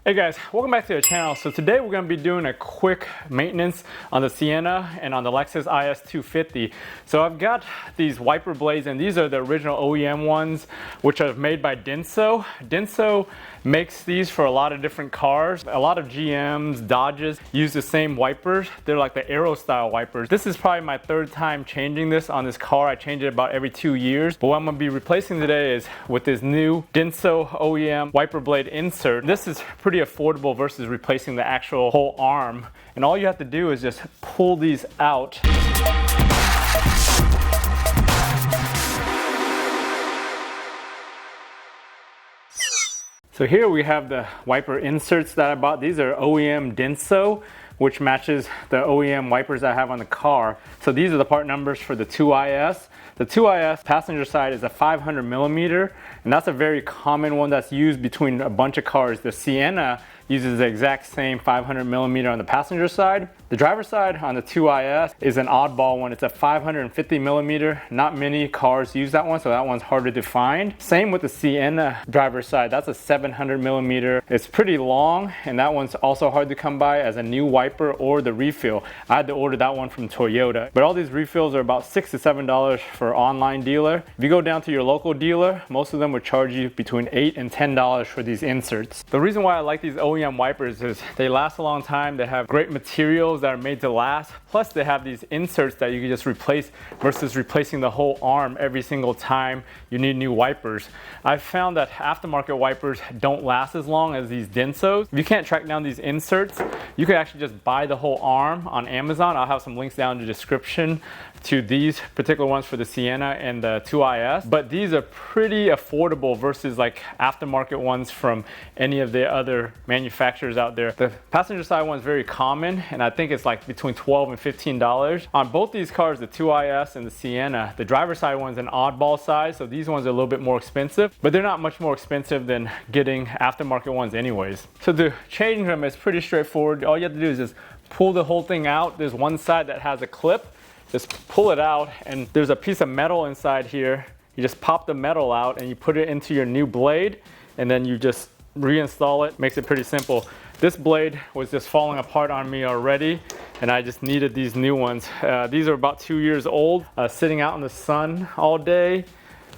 Hey guys, welcome back to the channel. So today we're going to be doing a quick maintenance on the Sienna and on the Lexus IS250. So I've got these wiper blades, and these are the original OEM ones, which are made by Denso. Denso makes these for a lot of different cars. A lot of GMs, Dodges use the same wipers. They're like the aero style wipers. This is probably my third time changing this on this car. I change it about every 2 years. But what I'm going to be replacing today is with this new Denso OEM wiper blade insert. This is pretty affordable versus replacing the actual whole arm. And all you have to do is just pull these out. So here we have the wiper inserts that I bought. These are OEM Denso, which matches the OEM wipers I have on the car. So these are the part numbers for the 2IS. The 2IS passenger side is a 500 millimeter, and that's a very common one that's used between a bunch of cars. The Sienna uses the exact same 500 millimeter on the passenger side. The driver's side on the 2IS is an oddball one. It's a 550 millimeter. Not many cars use that one, so that one's harder to find. Same with the Sienna driver's side. That's a 700 millimeter. It's pretty long, and that one's also hard to come by as a new wiper or the refill. I had to order that one from Toyota. But all these refills are about $6 to $7 for online dealer. If you go down to your local dealer, most of them would charge you between $8 and $10 for these inserts. The reason why I like these OEM wipers is they last a long time. They have great materials that are made to last. Plus they have these inserts that you can just replace versus replacing the whole arm every single time you need new wipers. I've found that aftermarket wipers don't last as long as these Densos. If you can't track down these inserts, you can actually just buy the whole arm on Amazon. I'll have some links down in the description to these particular ones for the Sienna and the 2IS, but these are pretty affordable versus like aftermarket ones from any of the other manufacturers out there. The passenger side one's very common, and I think it's like between $12 and $15. On both these cars, the 2IS and the Sienna, the driver's side one's an oddball size, so these ones are a little bit more expensive, but they're not much more expensive than getting aftermarket ones anyways. So to change them is pretty straightforward. All you have to do is just pull the whole thing out. There's one side that has a clip. Just pull it out, and there's a piece of metal inside here. You just pop the metal out and you put it into your new blade, and then you just reinstall it. Makes it pretty simple. This blade was just falling apart on me already, and I just needed these new ones. These are about 2 years old. Sitting out in the sun all day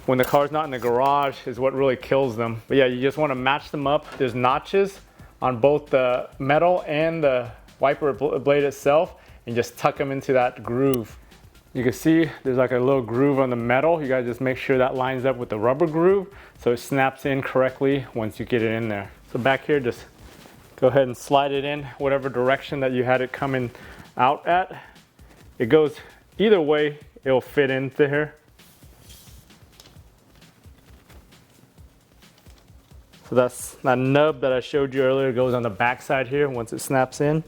when the car's not in the garage is what really kills them. But yeah, you just want to match them up. There's notches on both the metal and the wiper blade itself, and just tuck them into that groove. You can see there's like a little groove on the metal. You gotta just make sure that lines up with the rubber groove so it snaps in correctly once you get it in there. So back here, just go ahead and slide it in whatever direction that you had it coming out at. It goes either way, it'll fit into here. So that's that nub that I showed you earlier goes on the back side here once it snaps in.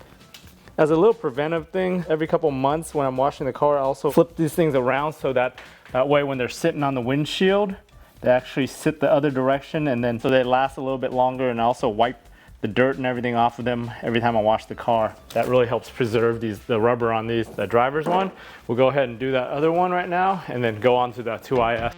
As a little preventive thing, every couple months when I'm washing the car, I also flip these things around so that way when they're sitting on the windshield, they actually sit the other direction, and then so they last a little bit longer, and I also wipe the dirt and everything off of them every time I wash the car. That really helps preserve the rubber on these. The driver's one, we'll go ahead and do that other one right now, and then go on to the 2IS.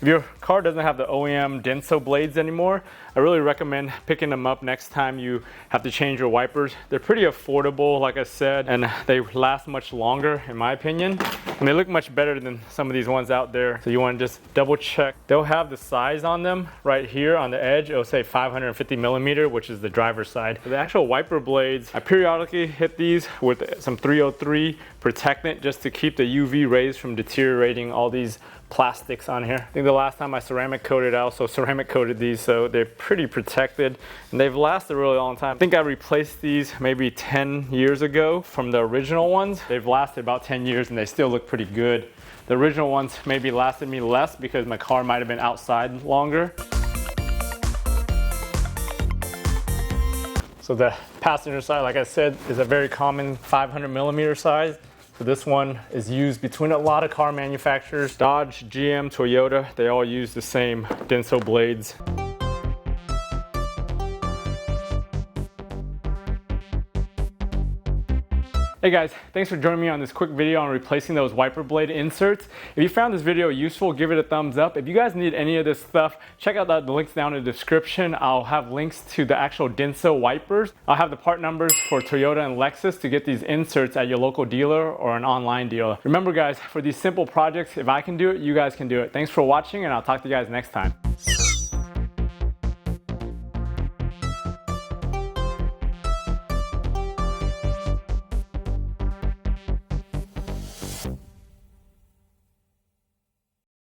If your car doesn't have the OEM Denso blades anymore, I really recommend picking them up next time you have to change your wipers. They're pretty affordable, like I said, and they last much longer, in my opinion. And they look much better than some of these ones out there. So you want to just double check. They'll have the size on them right here on the edge. It'll say 550 millimeter, which is the driver's side. For the actual wiper blades, I periodically hit these with some 303 protectant just to keep the UV rays from deteriorating all these plastics on here. I think the last time I ceramic coated, I also ceramic coated these, so they're pretty protected and they've lasted a really long time. I think I replaced these maybe 10 years ago from the original ones. They've lasted about 10 years and they still look pretty good. The original ones maybe lasted me less because my car might have been outside longer. So the passenger side, like I said, is a very common 500 millimeter size. So this one is used between a lot of car manufacturers. Dodge, GM, Toyota, they all use the same Denso blades. Hey guys, thanks for joining me on this quick video on replacing those wiper blade inserts. If you found this video useful, give it a thumbs up. If you guys need any of this stuff, check out the links down in the description. I'll have links to the actual Denso wipers. I'll have the part numbers for Toyota and Lexus to get these inserts at your local dealer or an online dealer. Remember guys, for these simple projects, if I can do it, you guys can do it. Thanks for watching, and I'll talk to you guys next time.